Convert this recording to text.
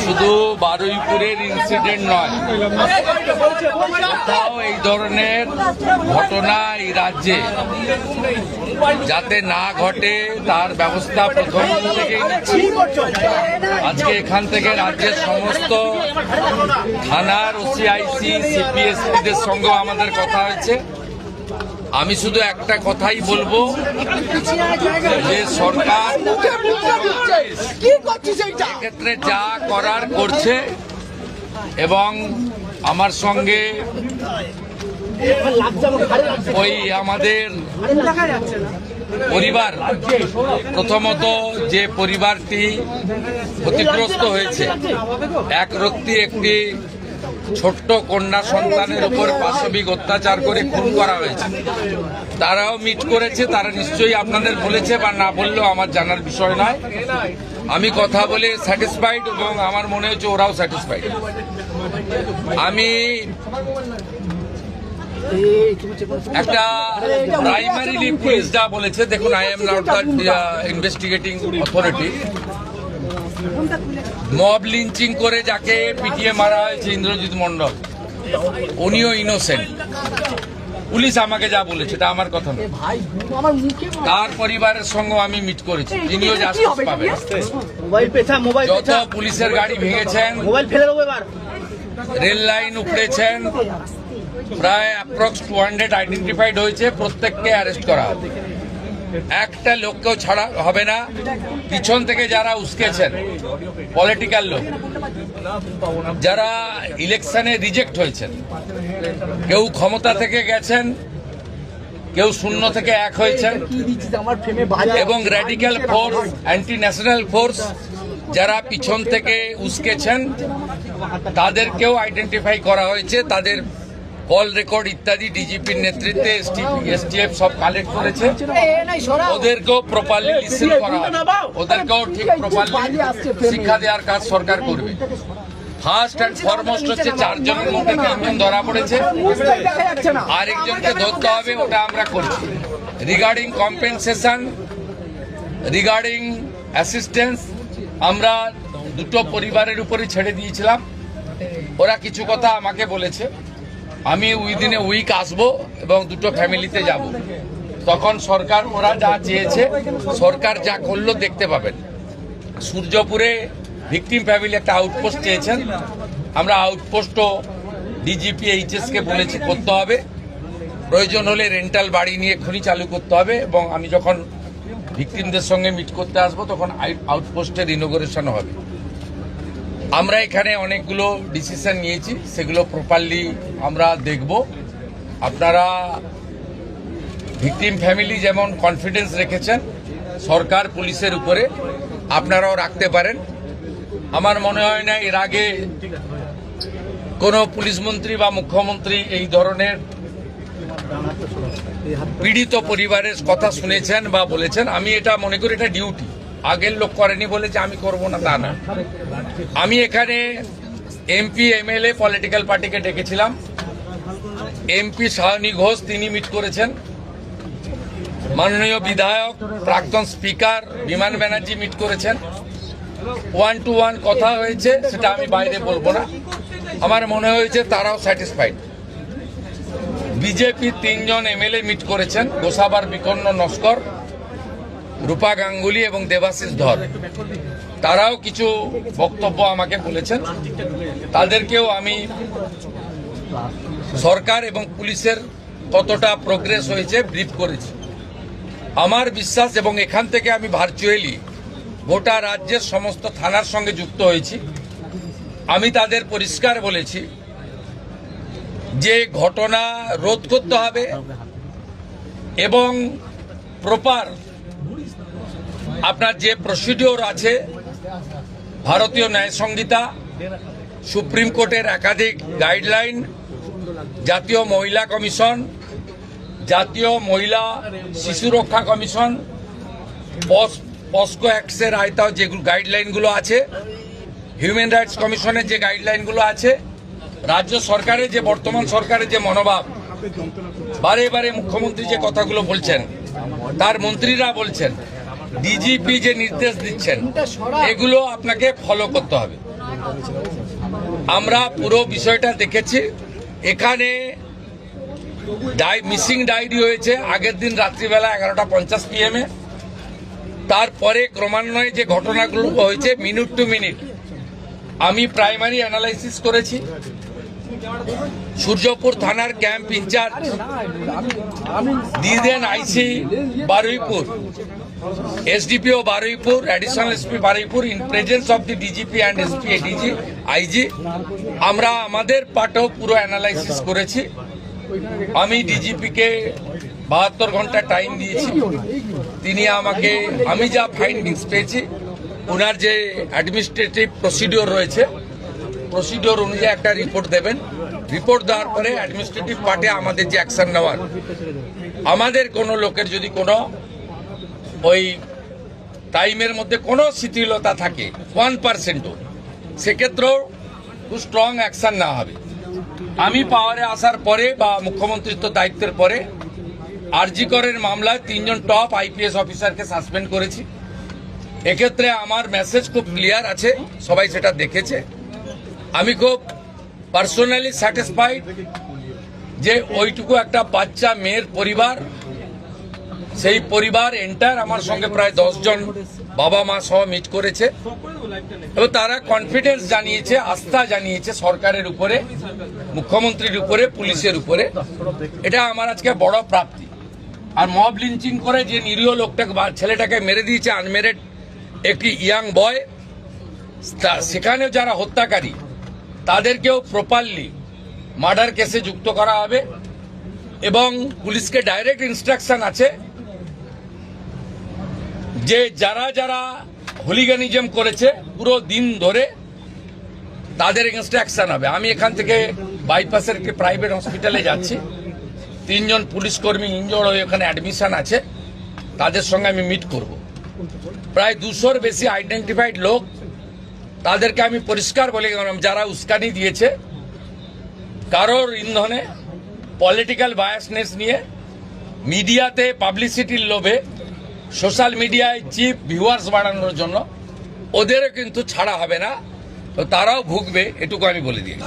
শুধু বারুইপুরের ইনসিডেন্ট নয়, কোথাও এই ধরনের ঘটনা এই রাজ্যে যাতে না ঘটে তার ব্যবস্থা প্রথম থেকেই নিচ্ছি। আজকে এখান থেকে রাজ্যের সমস্ত থানার ওসিআইসি সিপিএসপিদের সঙ্গেও আমাদের কথা হয়েছে। আমি শুধু একটা কথাই বলবো যে সরকার ক্ষেত্রে যা করার করছে এবং আমার সঙ্গে ওই আমাদের পরিবার, প্রথমত যে পরিবারটি ক্ষতিগ্রস্ত হয়েছে, একরত্তি একটি ছোট্ট কন্যা সন্তানের উপর পাশবিক অত্যাচার করে খুন করা হয়েছে, তারাও মিট করেছে। তারা নিশ্চয়ই আপনাদের বলেছে বা না বললেও আমার জানার বিষয় নয়। আমি কথা বলে স্যাটিসফাইড এবং আমার মনে হচ্ছে ওরাও স্যাটিসফাইড। আমি একটা প্রাইমারিলি পুলিশ যা বলেছে, দেখুন, I am not the investigating authority. Mob lynching করে যাকে পিটিয়ে মারা হয়েছে ইন্দ্রজিৎ মণ্ডল, উনিও ইনোসেন্ট। পুলিশ আমাকে যা বলেছে এটা আমার কথা নয়। তার পরিবারের সঙ্গে আমি মিট করেছি, তিনিও জাস্টিস পাবেন। যত পুলিশের গাড়ি ভেঙেছেন, রেল লাইন উপড়েছেন, প্রায় অ্যাপ্রক্স 200 আইডেন্টিফাইড হয়েছে, প্রত্যেককে অ্যারেস্ট করা হবে। একটা লোককেও ছাড়া হবে না। পিছন থেকে যারা উস্কেছেন, পলিটিক্যাল লোক যারা ইলেকশনে রিজেক্ট হয়েছেন, কেউ ক্ষমতা থেকে গেছেন, কেউ শূন্য থেকে এক হয়েছেন, এবং radical force, anti national force যারা পিছন থেকে উস্কেছেন, তাদেরকেও আইডেন্টিফাই করা হয়েছে। তাদের কল রেকর্ড ইত্যাদি ডিজিপির নেতৃত্বে এসটিএফ সব কালেক্ট করেছে। ওদেরকেও প্রপারলি লিসেন করা হবে, ওদেরকেও ঠিক প্রপারলি শিক্ষা দেওয়ার কাজ সরকার করবে। ফার্স্ট অ্যান্ড ফরমোস্ট হচ্ছে 4 জনের মধ্যে 3 জন ধরা পড়েছে, আরেকজনকে ধরতে হবে, ওটা আমরা করছি। রিগার্ডিং কম্পেনসেশন, রিগার্ডিং অ্যাসিস্ট্যান্স, আমরা দুটো পরিবারের উপরে ছেড়ে দিয়েছিলাম। ওরা কিছু কথা আমাকে বলেছে, আমি উইদিন এ উইক আসবো এবং দুটো ফ্যামিলিতে যাব। তখন সরকার, ওরা যা চেয়েছে, সরকার যা করলো দেখতে পাবেন। সূর্যপুরে ভিকটিম ফ্যামিলি একটা আউটপোস্ট চেয়েছেন, আমরা আউটপোস্টও ডিজিপি এইচএসকে বলেছি করতে হবে। প্রয়োজন হলে রেন্টাল বাড়ি নিয়ে এক্ষুনি চালু করতে হবে। এবং আমি যখন ভিকটিমদের সঙ্গে মিট করতে আসবো তখন আউটপোস্টের ইনোগ্রেশন হবে। আমরা এখানে অনেকগুলো ডিসিশন নিয়েছি, সেগুলো প্রপারলি আমরা দেখব। আপনারা ভিকটিম ফ্যামিলি যেমন কনফিডেন্স রেখেছেন সরকার পুলিশের উপরে, আপনারাও রাখতে পারেন। আমার মনে হয় না এর আগে কোনো পুলিশ মন্ত্রী বা মুখ্যমন্ত্রী এই ধরনের পীড়িত পরিবারের কথা শুনেছেন বা বলেছেন। আমি এটা মনে করি এটা ডিউটি, আগের লোক করেনি বলে যে আমি করব না তা না। আমি এখানে এমপি এমএলএ পলিটিক্যাল পার্টিকে ডেকেছিলাম। এমপি সায়নী ঘোষ তিনি মিট করেছেন, মাননীয় বিধায়ক প্রাক্তন স্পিকার বিমান ব্যানার্জি মিট করেছেন। 1-to-1 কথা হয়েছে, সেটা আমি বাইরে বলবো না। আমার মনে হয়েছে তারাও স্যাটিসফাইড। বিজেপি 3 জন এমএলএ মিট করেছেন, গোসাবার বিকন্ন নস্কর, রূপা গাঙ্গুলি এবং দেবাশিস ধর। তারাও কিছু বক্তব্য আমাকে বলেছেন, তাদেরকেও আমি সরকার এবং পুলিশের কতটা প্রোগ্রেস হয়েছে ব্রিফ করেছি। আমার বিশ্বাস, এবং এখান থেকে আমি ভার্চুয়ালি গোটা রাজ্যের সমস্ত থানার সঙ্গে যুক্ত হয়েছি, আমি তাদের পরিষ্কার বলেছি যে ঘটনা রোধ করতে হবে এবং প্রপার আপনার যে প্রসিডিওর আছে, ভারতীয় ন্যায় সংহিতা, সুপ্রিম কোর্টের একাধিক গাইডলাইন, জাতীয় মহিলা কমিশন, জাতীয় মহিলা শিশু রক্ষা কমিশন, পস্কো অ্যাক্টসের আয়তায় যে গাইডলাইনগুলো আছে, হিউম্যান রাইটস কমিশনের যে গাইডলাইনগুলো আছে, রাজ্য সরকারের যে বর্তমান সরকারের যে মনোভাব, বারে বারে মুখ্যমন্ত্রী যে কথাগুলো বলছেন, তার মন্ত্রীরা বলছেন, ডিজিপি যে নির্দেশ দিচ্ছেন, এগুলো আপনাকে ফলো করতে হবে। আমরা পুরো বিষয়টা দেখেছি। এখানে মিসিং ডায়েরি হয়েছে আগের দিন রাত্রিবেলা 11:50 PM তারপরে ক্রমান্বয়ে যে ঘটনাগুলো হয়েছে মিনিট টু মিনিট আমি প্রাইমারি অ্যানালাইসিস করেছি। সূর্যপুর থানার ক্যাম্প ইনচার্জ দিদেন IC Baruipur, SDPO Baruipur, additional SP Baruipur in presence of the DGP and SP ADG IG আমরা আমাদের পার্টও পুরো অ্যানালাইসিস করেছি। আমি ডিজিপিকে 72 ঘন্টা টাইম দিয়েছি। তিনি আমাকে আমি যা ফাইন্ডিংস পেয়েছি ওনার যে অ্যাডমিনিস্ট্রেটিভ প্রসিডিওর রয়েছে প্রসিডিওর অনুযায়ী একটা রিপোর্ট দেবেন। রিপোর্ট দেওয়ার পরে অ্যাডমিনিস্ট্রেটিভ পার্টে আমাদের যে অ্যাকশন নেওয়ার, আমাদের কোনো লোকের যদি কোনো ওই টাইমের মধ্যে কোনো শিথিলতা থাকে 1%ও, সেক্ষেত্রেও খুব স্ট্রং অ্যাকশন নেওয়া হবে। আমি পাওয়ারে আসার পরে বা মুখ্যমন্ত্রিত্ব দায়িত্বের পরে আরজি করের মামলায় 3 জন টপ IPS অফিসারকে সাসপেন্ড করেছি। এক্ষেত্রে আমার মেসেজ খুব ক্লিয়ার আছে, সবাই সেটা দেখেছে। আমি খুব পার্সোনালি স্যাটিসফাইড যে ওইটুকু একটা বাচ্চা মেয়ের পরিবার, সেই পরিবার এন্টার আমার সঙ্গে প্রায় 10 জন বাবা মা সহ মিট করেছে এবং তারা কনফিডেন্স জানিয়েছে, আস্থা জানিয়েছে সরকারের উপরে, মুখ্যমন্ত্রীর উপরে, পুলিশের উপরে। এটা আমার আজকে বড় প্রাপ্তি। আর মব লিঞ্চিং করে যে নিরীহ লোকটাকে ছেলেটাকে মেরে দিয়েছে, আনমেরিড একটি ইয়াং বয়, সেখানেও যারা হত্যাকারী তাদেরকেও প্রপারলি মার্ডার কেসে যুক্ত করা হবে এবং পুলিশকে ডাইরেক্ট ইনস্ট্রাকশন আছে যে যারা যারা হুলিগানিজম করেছে পুরো দিন ধরে তাদের এগেনস্টে অ্যাকশন হবে। আমি এখান থেকে বাইপাসের একটি প্রাইভেট হসপিটালে যাচ্ছি, 3 জন পুলিশ কর্মী ইনজোর্ড হয়ে ওখানে অ্যাডমিশন আছে, তাদের সঙ্গে আমি মিট করব। প্রায় 200-র বেশি আইডেন্টিফাইড লোক, তাদেরকে আমি পরিষ্কার বলে গেলাম যারা উস্কানি দিয়েছে কারোর ইন্ধনে, পলিটিক্যাল বায়াসনেস নিয়ে, মিডিয়াতে পাবলিসিটির লোভে, সোশ্যাল মিডিয়ায় চিপ ভিউয়ার্স বাড়ানোর জন্য ওদেরও কিন্তু ছাড়া হবে না, তো তারাও ভুগবে, এটুকু আমি বলে দিই।